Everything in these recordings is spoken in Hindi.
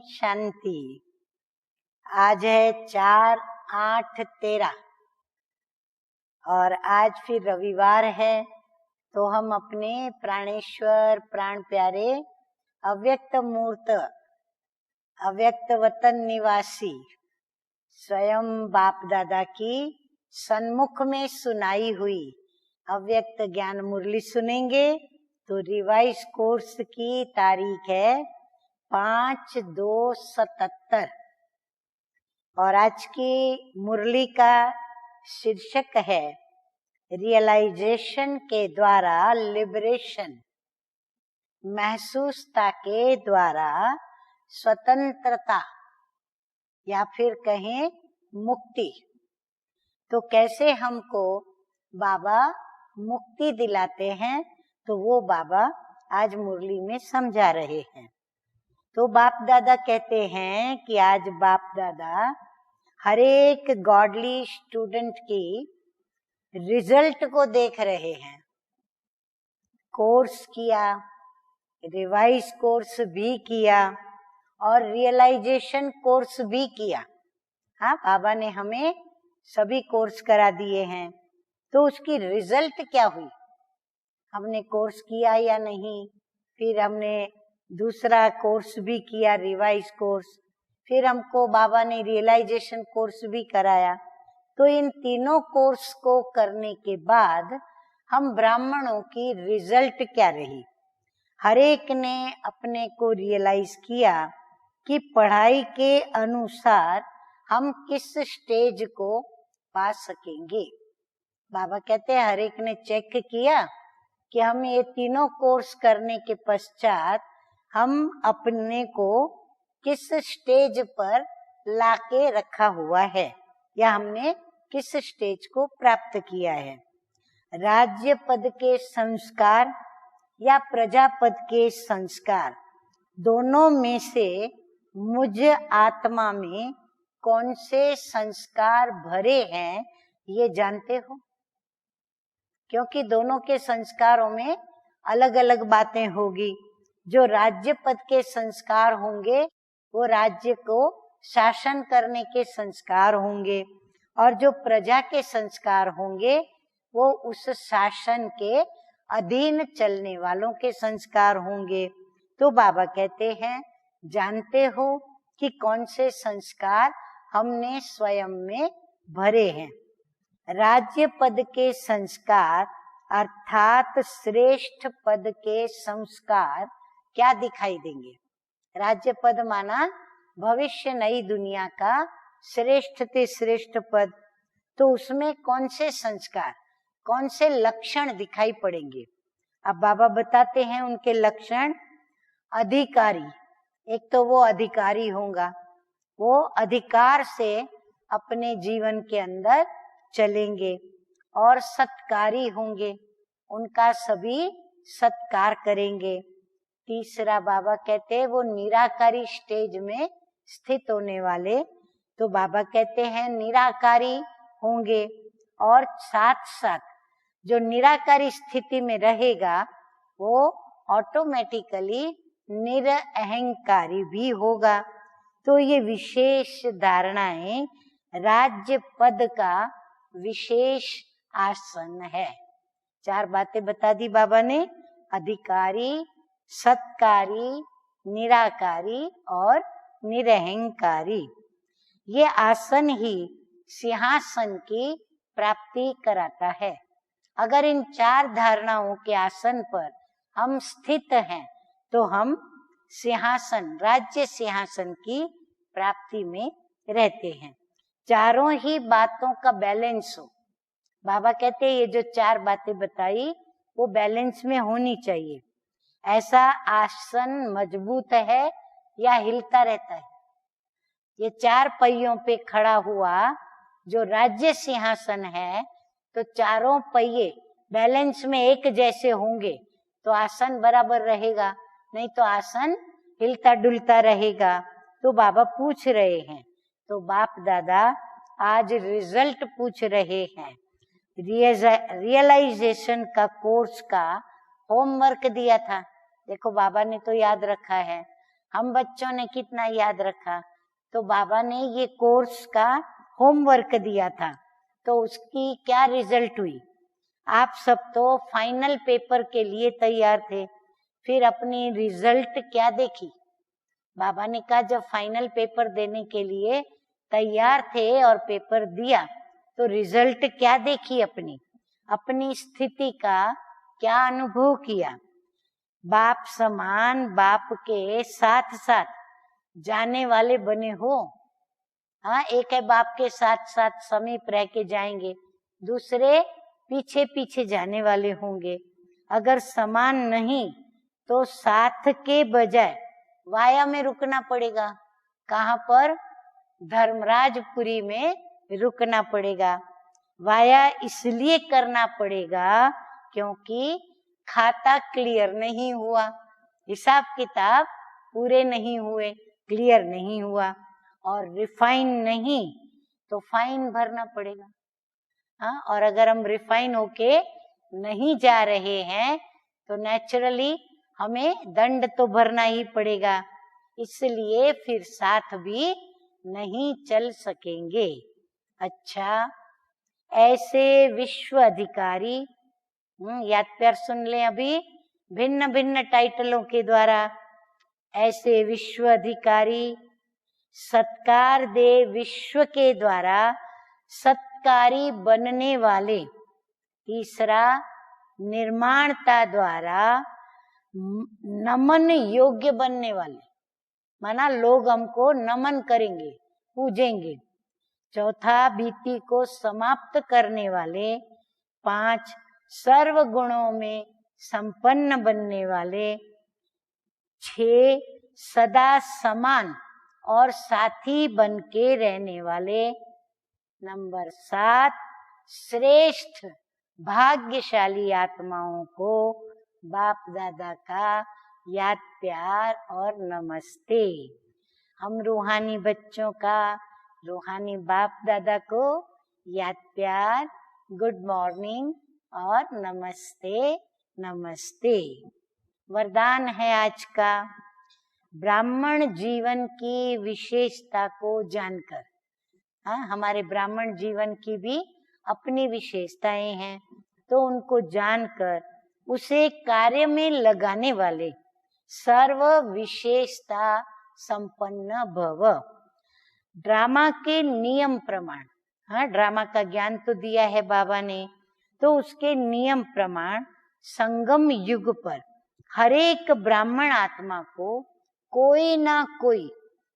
शांति। आज है 4/8/13 और आज फिर रविवार है, तो हम अपने प्राणेश्वर प्राण प्यारे अव्यक्त मूर्त अव्यक्त वतन निवासी स्वयं बाप दादा की सन्मुख में सुनाई हुई अव्यक्त ज्ञान मुरली सुनेंगे। तो रिवाइज कोर्स की तारीख है 5/2/77 और आज की मुरली का शीर्षक है रियलाइजेशन के द्वारा लिबरेशन, महसूसता के द्वारा स्वतंत्रता या फिर कहें मुक्ति। तो कैसे हमको बाबा मुक्ति दिलाते हैं, तो वो बाबा आज मुरली में समझा रहे हैं। तो बाप दादा कहते हैं कि आज बाप दादा हर एक गॉडली स्टूडेंट की रिजल्ट को देख रहे हैं। कोर्स किया, रिवाइज कोर्स भी किया और रियलाइजेशन कोर्स भी किया। हाँ, बाबा ने हमें सभी कोर्स करा दिए हैं। तो उसकी रिजल्ट क्या हुई, हमने कोर्स किया या नहीं। फिर हमने दूसरा कोर्स भी किया, रिवाइज कोर्स। फिर हमको बाबा ने रियलाइजेशन कोर्स भी कराया। तो इन तीनों कोर्स को करने के बाद हम ब्राह्मणों की रिजल्ट क्या रही। हर एक ने अपने को रियलाइज किया कि पढ़ाई के अनुसार हम किस स्टेज को पा सकेंगे। बाबा कहते हैं हर एक ने चेक किया कि हम ये तीनों कोर्स करने के पश्चात हम अपने को किस स्टेज पर लाके रखा हुआ है या हमने किस स्टेज को प्राप्त किया है। राज्य पद के संस्कार या प्रजा पद के संस्कार, दोनों में से मुझ आत्मा में कौन से संस्कार भरे हैं ये जानते हो? क्योंकि दोनों के संस्कारों में अलग अलग बातें होगी। जो राज्य पद के संस्कार होंगे वो राज्य को शासन करने के संस्कार होंगे, और जो प्रजा के संस्कार होंगे वो उस शासन के अधीन चलने वालों के संस्कार होंगे। तो बाबा कहते हैं जानते हो कि कौन से संस्कार हमने स्वयं में भरे हैं। राज्य पद के संस्कार अर्थात श्रेष्ठ पद के संस्कार क्या दिखाई देंगे। राज्य पद माना भविष्य नई दुनिया का श्रेष्ठ से श्रेष्ठ पद। तो उसमें कौन से संस्कार, कौन से लक्षण दिखाई पड़ेंगे। अब बाबा बताते हैं उनके लक्षण। अधिकारी, एक तो वो अधिकारी होगा, वो अधिकार से अपने जीवन के अंदर चलेंगे। और सत्कारी होंगे, उनका सभी सत्कार करेंगे। तीसरा बाबा कहते हैं वो निराकारी स्टेज में स्थित होने वाले। तो बाबा कहते हैं निराकारी होंगे, और साथ साथ जो निराकारी स्थिति में रहेगा वो ऑटोमेटिकली निरअहंकारी भी होगा। तो ये विशेष धारणाएं राज्य पद का विशेष आसन है। 4 बातें बता दी बाबा ने, अधिकारी, सत्कारी, निराकारी और निरअहंकारी। ये आसन ही सिंहासन की प्राप्ति कराता है। अगर इन 4 धारणाओं के आसन पर हम स्थित हैं तो हम सिंहासन, राज्य सिंहासन की प्राप्ति में रहते हैं। चारों ही बातों का बैलेंस हो। बाबा कहते हैं ये जो 4 बातें बताई वो बैलेंस में होनी चाहिए। ऐसा आसन मजबूत है या हिलता रहता है। ये 4 पहियों पे खड़ा हुआ जो राज्य सिंहासन है, तो चारों पहिए बैलेंस में एक जैसे होंगे तो आसन बराबर रहेगा, नहीं तो आसन हिलता डुलता रहेगा। तो बाबा पूछ रहे हैं, तो बाप दादा आज रिजल्ट पूछ रहे हैं। रियलाइजेशन का कोर्स का होमवर्क दिया था। देखो बाबा ने तो याद रखा है। हम बच्चों ने कितना याद रखा। तो बाबा ने ये कोर्स का होमवर्क दिया था, तो उसकी क्या रिजल्ट हुई। आप सब तो फाइनल पेपर के लिए तैयार थे, फिर अपनी रिजल्ट क्या देखी। बाबा ने कहा जब फाइनल पेपर देने के लिए तैयार थे और पेपर दिया, तो रिजल्ट क्या देखी, अपनी स्थिति का क्या अनुभव किया। बाप समान बाप के साथ साथ जाने वाले बने हो। हाँ, एक है बाप के साथ साथ समीप रह के जाएंगे, दूसरे पीछे पीछे जाने वाले होंगे। अगर समान नहीं तो साथ के बजाय वाया में रुकना पड़ेगा। कहाँ पर? धर्मराजपुरी में रुकना पड़ेगा। वाया इसलिए करना पड़ेगा क्योंकि खाता क्लियर नहीं हुआ, हिसाब किताब पूरे नहीं हुए, क्लियर नहीं हुआ, और रिफाइन नहीं तो फाइन भरना पड़ेगा। हाँ, और अगर हम रिफाइन होके नहीं जा रहे हैं तो नेचुरली हमें दंड तो भरना ही पड़ेगा, इसलिए फिर साथ भी नहीं चल सकेंगे। अच्छा, ऐसे विश्व अधिकारी, याद प्यार सुन ले अभी, भिन्न भिन्न टाइटलों के द्वारा। ऐसे विश्व अधिकारी सत्कार दे विश्व के द्वारा सत्कारी बनने वाले। तीसरा, निर्माणता द्वारा नमन योग्य बनने वाले, माना लोग हमको नमन करेंगे, पूजेंगे। चौथा, बीती को समाप्त करने वाले। 5, सर्व गुणों में संपन्न बनने वाले। 6, सदा समान और साथी बन के रहने वाले। नंबर 7, श्रेष्ठ भाग्यशाली आत्माओं को बाप दादा का याद प्यार और नमस्ते। हम रूहानी बच्चों का रूहानी बाप दादा को याद प्यार, गुड मॉर्निंग और नमस्ते नमस्ते। वरदान है आज का, ब्राह्मण जीवन की विशेषता को जानकर। हाँ, हमारे ब्राह्मण जीवन की भी अपनी विशेषताएं हैं, तो उनको जानकर उसे कार्य में लगाने वाले सर्व विशेषता संपन्न भव। ड्रामा के नियम प्रमाण, हाँ, ड्रामा का ज्ञान तो दिया है बाबा ने, तो उसके नियम प्रमाण संगम युग पर हर एक ब्राह्मण आत्मा को कोई ना कोई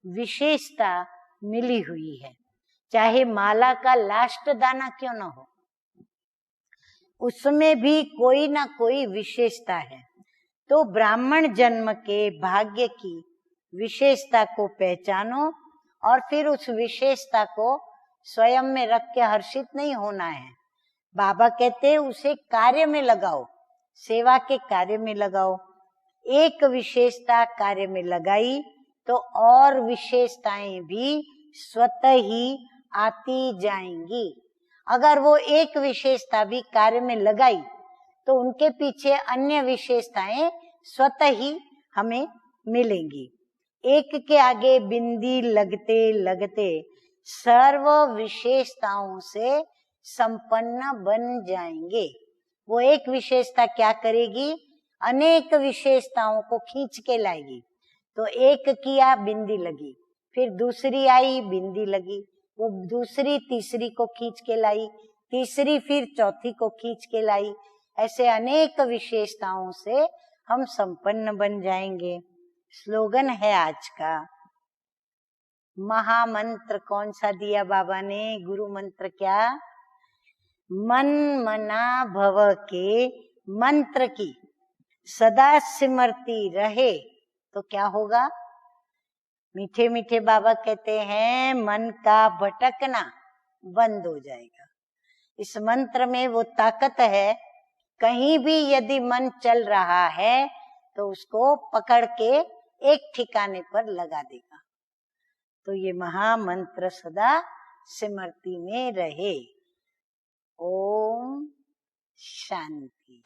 विशेषता मिली हुई है, चाहे माला का लास्ट दाना क्यों ना हो, उसमें भी कोई ना कोई विशेषता है। तो ब्राह्मण जन्म के भाग्य की विशेषता को पहचानो और फिर उस विशेषता को स्वयं में रख के हर्षित नहीं होना है। बाबा कहते हैं उसे कार्य में लगाओ, सेवा के कार्य में लगाओ। एक विशेषता कार्य में लगाई तो और विशेषताएं भी स्वतः ही आती जाएंगी। अगर वो एक विशेषता भी कार्य में लगाई तो उनके पीछे अन्य विशेषताएं स्वतः ही हमें मिलेंगी। एक के आगे बिंदी लगते लगते सर्व विशेषताओं से संपन्न बन जाएंगे। वो एक विशेषता क्या करेगी? अनेक विशेषताओं को खींच के लाएगी। तो एक किया, बिंदी लगी, फिर दूसरी आई, बिंदी लगी, वो दूसरी तीसरी को खींच के लाई, तीसरी फिर चौथी को खींच के लाई। ऐसे अनेक विशेषताओं से हम संपन्न बन जाएंगे। स्लोगन है आज का, महामंत्र कौन सा दिया बाबा ने? गुरु मंत्र क्या? मन मना भव के मंत्र की सदा सिमरती रहे तो क्या होगा? मीठे मीठे बाबा कहते हैं मन का भटकना बंद हो जाएगा। इस मंत्र में वो ताकत है, कहीं भी यदि मन चल रहा है तो उसको पकड़ के एक ठिकाने पर लगा देगा। तो ये महामंत्र सदा सिमरती में रहे। ओम शांति।